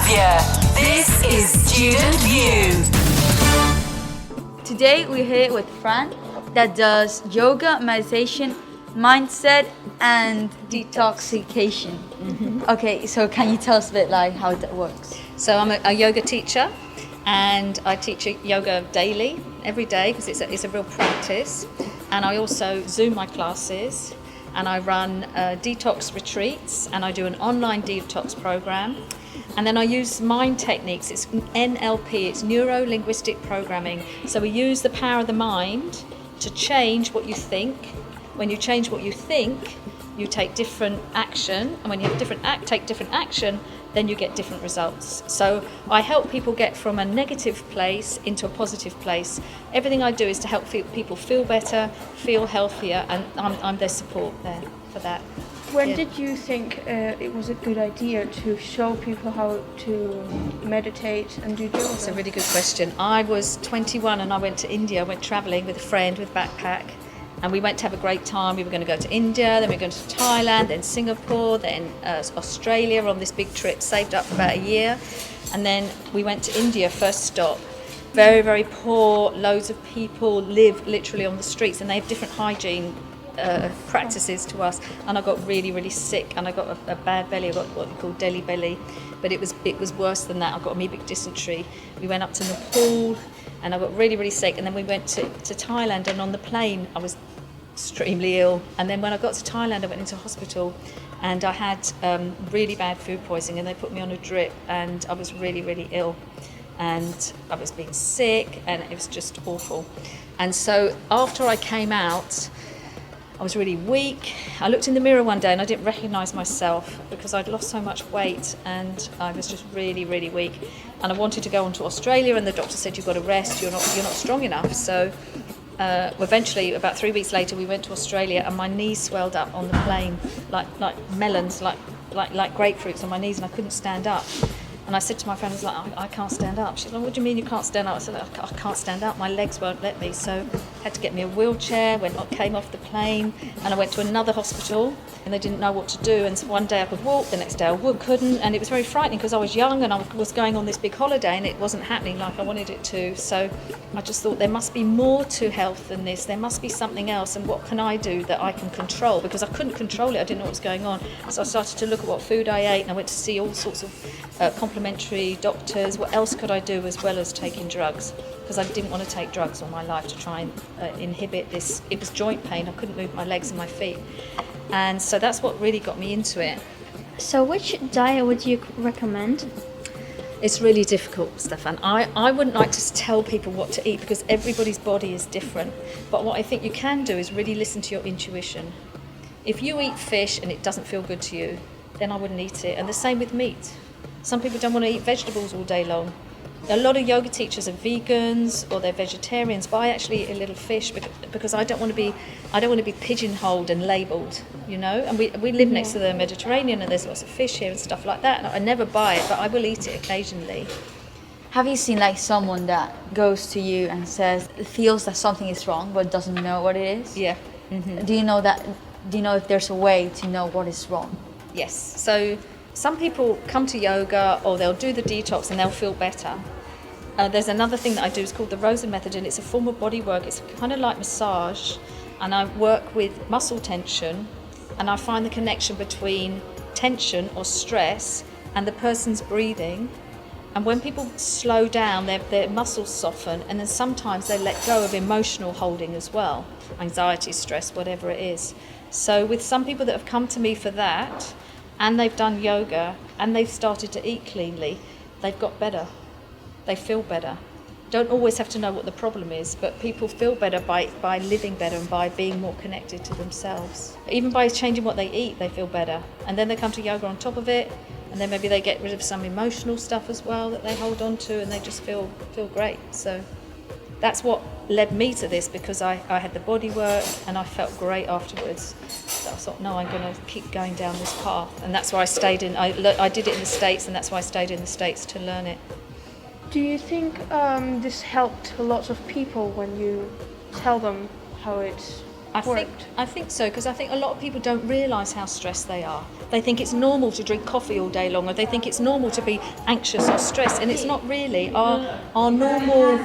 Javea. This is Student View. Today we're here with Fran that does yoga, meditation, mindset, and detoxification. Okay, so can you tell us a bit like how that works? So I'm a yoga teacher, and I teach yoga daily, every day, because it's a real practice. And I also Zoom my classes, and I run detox retreats, and I do an online detox program. And then I use mind techniques. It's NLP, it's neuro-linguistic programming. So we use the power of the mind to change what you think. When you change what you think, you take different action, and when you have take different action, then you get different results. So I help people get from a negative place into a positive place. Everything I do is to help people feel better, feel healthier, and I'm their support there for that. When did you think it was a good idea to show people how to meditate and do yoga? That's a really good question. I was 21 and I went to India. I went travelling with a friend with a backpack, and we went to have a great time. We were going to go to India, then we were going to Thailand, then Singapore, then Australia on this big trip, saved up for about a year. And then we went to India, first stop. Very, very poor, loads of people live literally on the streets, and they have different hygiene practices to us. And I got really, really sick, and I got a bad belly. I got what we call Delhi belly, but it was worse than that. I got amoebic dysentery. We went up to Nepal, and I got really, really sick. And then we went to Thailand, and on the plane I was extremely ill. And then when I got to Thailand, I went into hospital, and I had really bad food poisoning, and they put me on a drip, and I was really, really ill, and I was being sick, and it was just awful. And so after I came out, I was really weak. I looked in the mirror one day and I didn't recognise myself because I'd lost so much weight, and I was just really, really weak. And I wanted to go on to Australia, and the doctor said, you've got to rest, you're not strong enough. So eventually, about 3 weeks later, we went to Australia, and my knees swelled up on the plane like melons, like grapefruits on my knees, and I couldn't stand up. And I said to my friend, I was like, I can't stand up. She said, what do you mean you can't stand up? I said, I can't stand up. My legs won't let me. So I had to get me a wheelchair, came off the plane, and I went to another hospital, and they didn't know what to do. And so one day I could walk, the next day I couldn't. And it was very frightening because I was young, and I was going on this big holiday, and it wasn't happening like I wanted it to. So I just thought there must be more to health than this. There must be something else. And what can I do that I can control? Because I couldn't control it. I didn't know what was going on. So I started to look at what food I ate, and I went to see all sorts of complementary doctors. What else could I do as well as taking drugs? Because I didn't want to take drugs all my life to try and inhibit this. It was joint pain. I couldn't move my legs and my feet. And so that's what really got me into it. So which diet would you recommend? It's really difficult, Stefan. I wouldn't like to tell people what to eat because everybody's body is different. But what I think you can do is really listen to your intuition. If you eat fish and it doesn't feel good to you, then I wouldn't eat it. And the same with meat. Some people don't want to eat vegetables all day long. A lot of yoga teachers are vegans or they're vegetarians, but I actually eat a little fish because I don't want to be pigeonholed and labelled, you know. And we live next to the Mediterranean, and there's lots of fish here and stuff like that. And I never buy it, but I will eat it occasionally. Have you seen like someone that goes to you and feels that something is wrong but doesn't know what it is? Yeah. Mm-hmm. Do you know if there's a way to know what is wrong? Yes. So some people come to yoga, or they'll do the detox and they'll feel better. There's another thing that I do, it's called the Rosen Method, and it's a form of body work. It's kind of like massage, and I work with muscle tension, and I find the connection between tension or stress and the person's breathing. And when people slow down, their muscles soften, and then sometimes they let go of emotional holding as well, anxiety, stress, whatever it is. So with some people that have come to me for that, and they've done yoga, and they've started to eat cleanly, they've got better. They feel better. Don't always have to know what the problem is, but people feel better by living better and by being more connected to themselves. Even by changing what they eat, they feel better. And then they come to yoga on top of it, and then maybe they get rid of some emotional stuff as well that they hold on to, and they just feel great. So that's what led me to this, because I had the body work and I felt great afterwards. So I thought, no, I'm going to keep going down this path. And that's why I stayed I did it in the States, and that's why I stayed in the States to learn it. Do you think this helped a lot of people when you tell them how it I think so, because I think a lot of people don't realise how stressed they are. They think it's normal to drink coffee all day long, or they think it's normal to be anxious or stressed, and it's not really. Our normal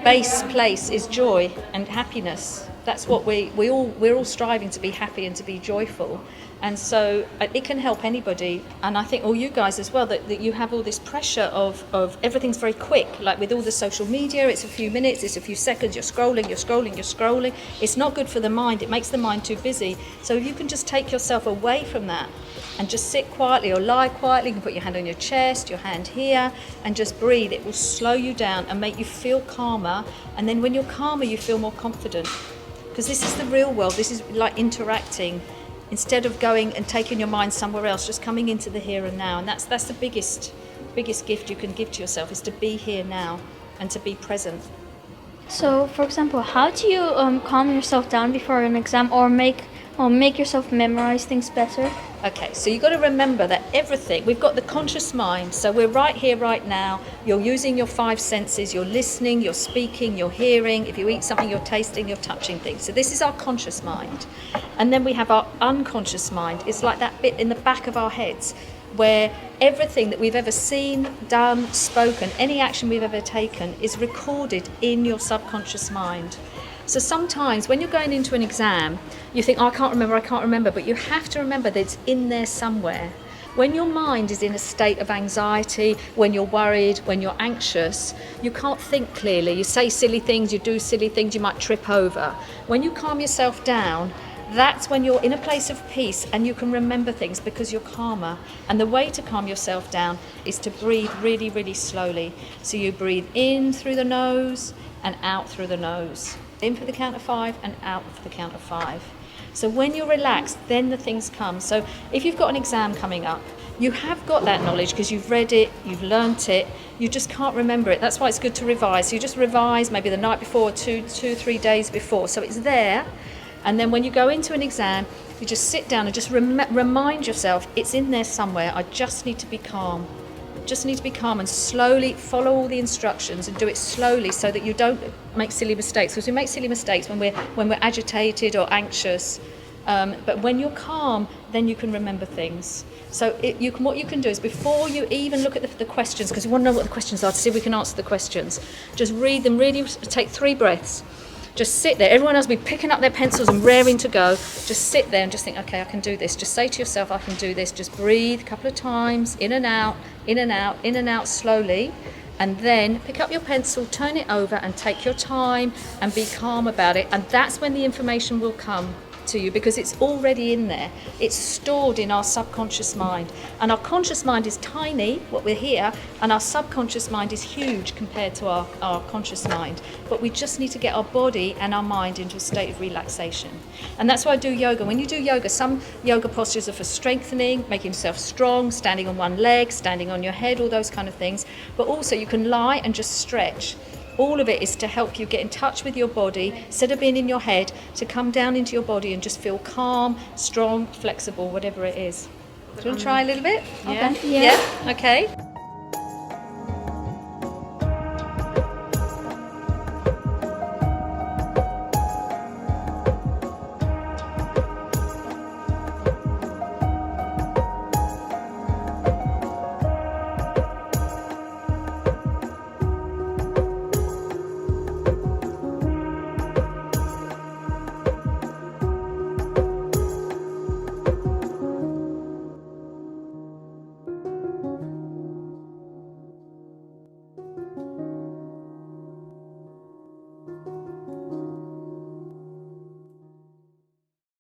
base place is joy and happiness. That's what we're all striving to be happy and to be joyful. And so it can help anybody, and I think all you guys as well, that you have all this pressure of everything's very quick, like with all the social media, it's a few minutes, it's a few seconds, you're scrolling. It's not good for the mind, it makes the mind too busy. So if you can just take yourself away from that and just sit quietly or lie quietly, you can put your hand on your chest, your hand here, and just breathe. It will slow you down and make you feel calmer, and then when you're calmer you feel more confident, because this is the real world, this is like interacting. Instead of going and taking your mind somewhere else, just coming into the here and now. And that's the biggest gift you can give to yourself, is to be here now and to be present. So, for example, how do you calm yourself down before an exam, or make yourself memorize things better? Okay, so you've got to remember that everything, we've got the conscious mind, so we're right here, right now. You're using your 5 senses, you're listening, you're speaking, you're hearing. If you eat something, you're tasting, you're touching things. So this is our conscious mind. And then we have our unconscious mind. It's like that bit in the back of our heads where everything that we've ever seen, done, spoken, any action we've ever taken is recorded in your subconscious mind. So sometimes when you're going into an exam, you think, I can't remember, but you have to remember that it's in there somewhere. When your mind is in a state of anxiety, when you're worried, when you're anxious, you can't think clearly. You say silly things, you do silly things, you might trip over. When you calm yourself down, that's when you're in a place of peace and you can remember things because you're calmer. And the way to calm yourself down is to breathe really, really slowly. So you breathe in through the nose and out through the nose. In for the count of 5 and out for the count of 5. So when you're relaxed, then the things come. So if you've got an exam coming up, you have got that knowledge because you've read it, you've learnt it, you just can't remember it. That's why it's good to revise. So you just revise maybe the night before, 2-3 days before. So it's there. And then when you go into an exam, you just sit down and just remind yourself, it's in there somewhere. I just need to be calm. Just need to be calm and slowly follow all the instructions and do it slowly so that you don't make silly mistakes. Because we make silly mistakes when we're agitated or anxious. But when you're calm, then you can remember things. So what you can do is, before you even look at the questions, because you want to know what the questions are to see if we can answer the questions, just read them, really take 3 breaths. Just sit there. Everyone else will be picking up their pencils and raring to go. Just sit there and just think, okay, I can do this. Just say to yourself, I can do this. Just breathe a couple of times, in and out, in and out, in and out slowly. And then pick up your pencil, turn it over and take your time and be calm about it. And that's when the information will come to you, because it's already in there. It's stored in our subconscious mind. And our conscious mind is tiny, what we're here, and our subconscious mind is huge compared to our conscious mind. But we just need to get our body and our mind into a state of relaxation. And that's why I do yoga. When you do yoga, some yoga postures are for strengthening, making yourself strong, standing on one leg, standing on your head, all those kind of things. But also you can lie and just stretch. All of it is to help you get in touch with your body, instead of being in your head, to come down into your body and just feel calm, strong, flexible, whatever it is. Do you want to try a little bit? Okay. Yeah? Okay.